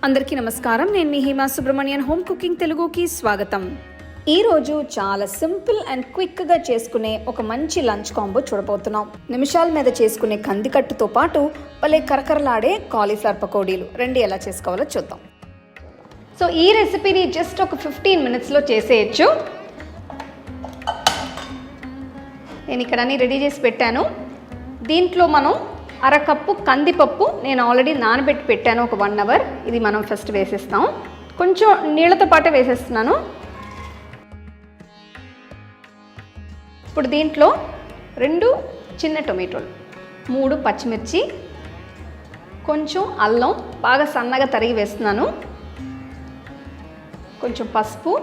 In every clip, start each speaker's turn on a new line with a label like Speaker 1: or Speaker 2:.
Speaker 1: అందరికీ నమస్కారం. నేను మీ హేమా సుబ్రహ్మణ్యన్. హోమ్ కుకింగ్ తెలుగుకి స్వాగతం. ఈరోజు చాలా సింపుల్ అండ్ క్విక్గా చేసుకునే ఒక మంచి లంచ్ కాంబో చూడబోతున్నాం. నిమిషాల మీద చేసుకునే కందికట్టుతో పాటు భలే కరకరలాడే కాలీఫ్లవర్ పకోడీలు రెండు ఎలా చేసుకోవాలో చూద్దాం. సో ఈ రెసిపీని జస్ట్ ఒక 15 minutesలో చేసేయచ్చు. నేను ఇక్కడ అన్ని రెడీ చేసి పెట్టాను. దీంట్లో మనం అరకప్పు కందిపప్పు నేను ఆల్రెడీ నానబెట్టి పెట్టాను ఒక 1 hour. ఇది మనం ఫస్ట్ వేసేస్తాం. కొంచెం నీళ్ళతో పాటే వేసేస్తున్నాను. ఇప్పుడు దీంట్లో 2 చిన్న టొమాటోలు, 3 పచ్చిమిర్చి, కొంచెం అల్లం బాగా సన్నగా తరిగి వేస్తున్నాను, కొంచెం పసుపు,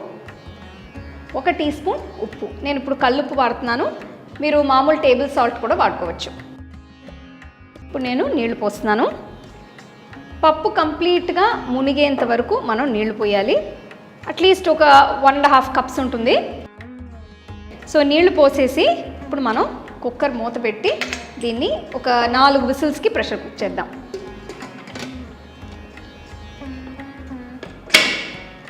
Speaker 1: 1 టీ స్పూన్ ఉప్పు. నేను ఇప్పుడు కల్లుప్పు వాడుతున్నాను, మీరు మామూలు టేబుల్ సాల్ట్ కూడా వాడుకోవచ్చు. ఇప్పుడు నేను నీళ్లు పోస్తున్నాను. పప్పు కంప్లీట్గా మునిగేంత వరకు మనం నీళ్లు పోయాలి. అట్లీస్ట్ ఒక 1.5 cups ఉంటుంది. సో నీళ్లు పోసేసి ఇప్పుడు మనం కుక్కర్ మూత పెట్టి దీన్ని ఒక 4 whistles ప్రెషర్ కుక్ చేద్దాం.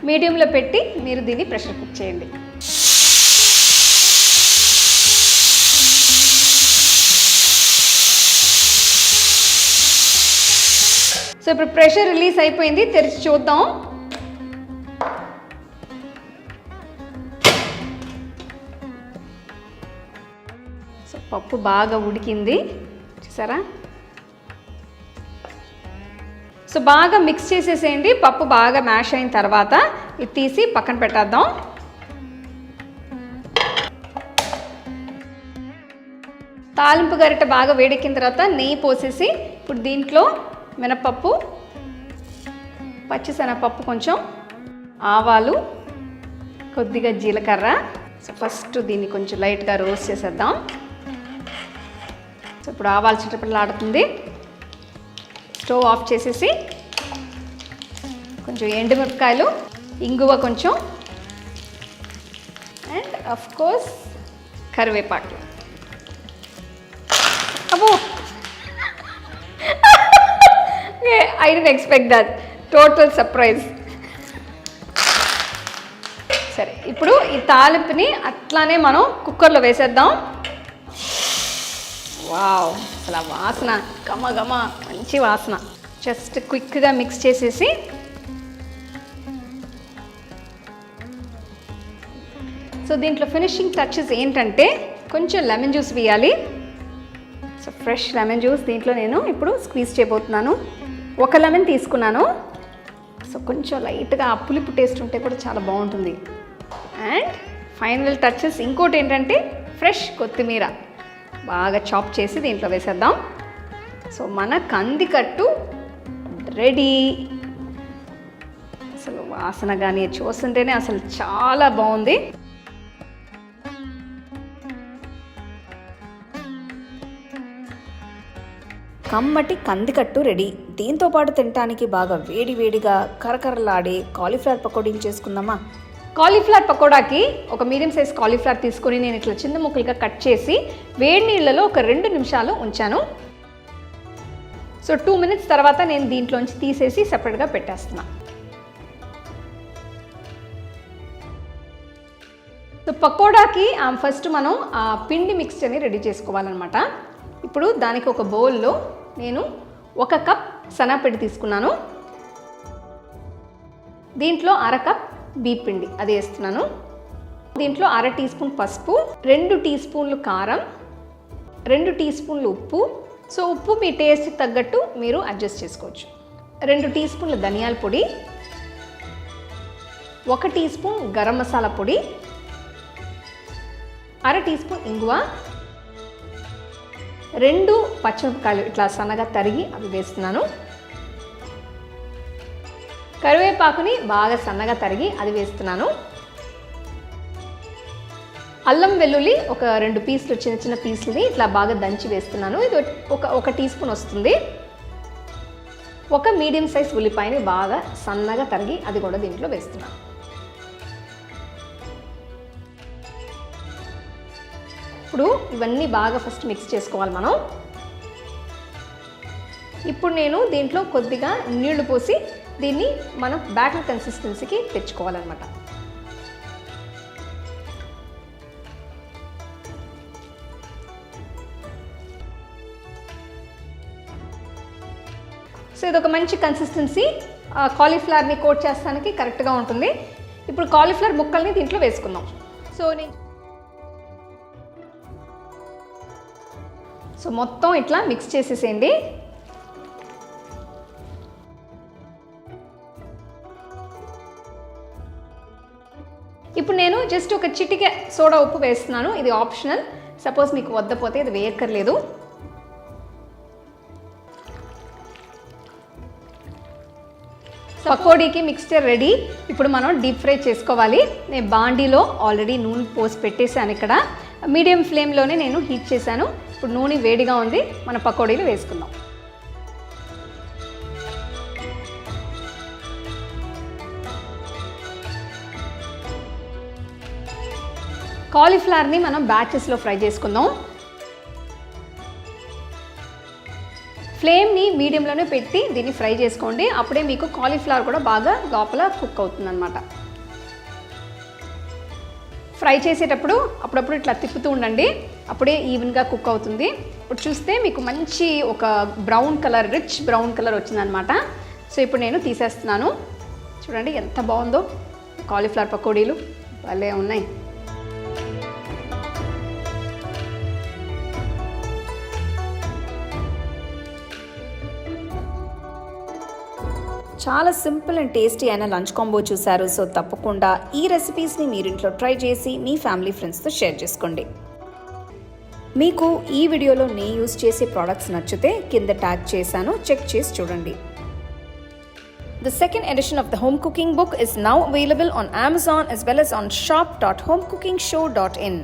Speaker 1: మీడియంలో పెట్టి మీరు దీన్ని ప్రెషర్ కుక్ చేయండి. సో ఇప్పుడు ప్రెషర్ రిలీజ్ అయిపోయింది, తెరిచి చూద్దాం. సో పప్పు బాగా ఉడికింది చూసారా. సో బాగా మిక్స్ చేసేసేయండి. పప్పు బాగా మ్యాష్ అయిన తర్వాత ఇది తీసి పక్కన పెట్టేద్దాం. తాలింపు గరిటె బాగా వేడెక్కిన తర్వాత నెయ్యి పోసేసి ఇప్పుడు దీంట్లో మినపప్పు, పచ్చిశనగపప్పు, కొంచెం ఆవాలు, కొద్దిగా జీలకర్ర. సో ఫస్ట్ దీన్ని కొంచెం లైట్గా రోస్ట్ చేసేద్దాం. సో ఇప్పుడు ఆవాలు చిటపటలాడుతుంది. స్టవ్ ఆఫ్ చేసేసి కొంచెం ఎండుమిరపకాయలు, ఇంగువ కొంచెం, అండ్ ఆఫ్ కోర్స్ కరివేపాకు. అబ్బో, I didn't expect that. Total surprise. సరే, ఇప్పుడు ఈ తాలింపుని అట్లానే మనం కుక్కర్లో వేసేద్దాం. వావ్, అసలు వాసన గమ గమ, మంచి వాసన. జస్ట్ క్విక్గా మిక్స్ చేసేసి సో దీంట్లో ఫినిషింగ్ టచెస్ ఏంటంటే కొంచెం లెమన్ జ్యూస్ వేయాలి. సో ఫ్రెష్ లెమన్ జ్యూస్ దీంట్లో నేను ఇప్పుడు స్క్వీజ్ చేయబోతున్నాను. 1 లెమన్ తీసుకున్నాను. సో కొంచెం లైట్గా ఆ పులుపు టేస్ట్ ఉంటే కూడా చాలా బాగుంటుంది. అండ్ ఫైనల్ టచెస్ ఇంకోటి ఏంటంటే ఫ్రెష్ కొత్తిమీర బాగా చాప్ చేసి దీంట్లో వేసేద్దాం. సో మన కందికట్టు రెడీ. అసలు వాసన కానీ చూస్తుంటేనే అసలు చాలా బాగుంది. కమ్మటి కందికట్టు రెడీ. దీంతో పాటు తినడానికి బాగా వేడివేడిగా కరకరలాడే కాలీఫ్లవర్ పకోడీలు చేసుకుందామా. కాలీఫ్లవర్ పకోడాకి ఒక మీడియం సైజ్ కాలీఫ్లవర్ తీసుకొని నేను ఇట్లా చిన్న ముక్కలుగా కట్ చేసి వేడి నీళ్ళలో ఒక 2 నిమిషాలు ఉంచాను. సో 2 minutes తర్వాత నేను దీంట్లోంచి తీసేసి సెపరేట్గా పెట్టేస్తున్నా. సో పకోడాకి ఫస్ట్ మనం ఆ పిండి మిక్స్చర్ని రెడీ చేసుకోవాలన్నమాట. ఇప్పుడు దానికి ఒక బౌల్లో నేను 1 cup శనగపిండి తీసుకున్నాను. దీంట్లో 1/2 cup బియ్యం పిండి అది వేస్తున్నాను. దీంట్లో 1/2 టీ స్పూన్ పసుపు, 2 టీ స్పూన్లు కారం, 2 టీ స్పూన్లు ఉప్పు. సో ఉప్పు మీ టేస్ట్కి తగ్గట్టు మీరు అడ్జస్ట్ చేసుకోవచ్చు. 2 టీ స్పూన్ల ధనియాల పొడి, 1 టీ స్పూన్ గరం మసాలా పొడి, 1/2 టీ స్పూన్ ఇంగువ, 2 పచ్చిమిరపకాయలు ఇట్లా సన్నగా తరిగి అవి వేస్తున్నాను. కరివేపాకుని బాగా సన్నగా తరిగి అది వేస్తున్నాను. అల్లం వెల్లుల్లి ఒక 2 పీసులు, చిన్న చిన్న పీసులని ఇట్లా బాగా దంచి వేస్తున్నాను. ఇది ఒక టీ స్పూన్ వస్తుంది. 1 మీడియం సైజ్ ఉల్లిపాయని బాగా సన్నగా తరిగి అది కూడా దీంట్లో వేస్తున్నాను. ఇప్పుడు ఇవన్నీ బాగా ఫస్ట్ మిక్స్ చేసుకోవాలి మనం. ఇప్పుడు నేను దీంట్లో కొద్దిగా నీళ్లు పోసి దీన్ని మనం బ్యాటర్ కన్సిస్టెన్సీకి తెచ్చుకోవాలన్నమాట. సో ఇది ఒక మంచి కన్సిస్టెన్సీ, కాలీఫ్లవర్ని కోట్ చేస్తానికి కరెక్ట్గా ఉంటుంది. ఇప్పుడు కాలీఫ్లవర్ ముక్కల్ని దీంట్లో వేసుకుందాం. సో మొత్తం ఇట్లా మిక్స్ చేసేసేయండి. ఇప్పుడు నేను జస్ట్ ఒక చిటికె సోడా ఉప్పు వేస్తున్నాను. ఇది ఆప్షనల్, సపోజ్ మీకు వద్దపోతే ఇది వేయక్కర్లేదు. పకోడీకి మిక్స్చర్ రెడీ. ఇప్పుడు మనం డీప్ ఫ్రై చేసుకోవాలి. నేను బాండీలో ఆల్రెడీ నూనె పోసి పెట్టేశాను. ఇక్కడ మీడియం ఫ్లేమ్లోనే నేను హీట్ చేశాను. ఇప్పుడు నూనె వేడిగా ఉంది, మన పకోడీలు వేసుకుందాం. కాలీఫ్లవర్ని మనం బ్యాచెస్లో ఫ్రై చేసుకుందాం. ఫ్లేమ్ని మీడియంలోనే పెట్టి దీన్ని ఫ్రై చేసుకోండి. అప్పుడే మీకు కాలీఫ్లవర్ కూడా బాగా లోపల కుక్ అవుతుందన్నమాట. ఫ్రై చేసేటప్పుడు అప్పుడప్పుడు ఇట్లా తిప్పుతూ ఉండండి, అప్పుడే ఈవెన్గా కుక్ అవుతుంది. ఇప్పుడు చూస్తే మీకు మంచి ఒక brown colour, rich brown colour వచ్చిందనమాట. సో ఇప్పుడు నేను తీసేస్తున్నాను. చూడండి ఎంత బాగుందో కాలీఫ్లవర్ పకోడీలు, భలే ఉన్నాయి.
Speaker 2: చాలా సింపుల్ అండ్ టేస్టీ అయిన లంచ్ కాంబో చూశారు. సో తప్పకుండా ఈ రెసిపీస్ని మీరు ఇంట్లో ట్రై చేసి మీ ఫ్యామిలీ ఫ్రెండ్స్తో షేర్ చేసుకోండి. మీకు ఈ వీడియోలో నేను యూజ్ చేసే ప్రోడక్ట్స్ నచ్చితే కింద ట్యాగ్ చేశాను, చెక్ చేసి చూడండి. The second edition of the home cooking book is now available on Amazon as well as on shop.homecookingshow.in.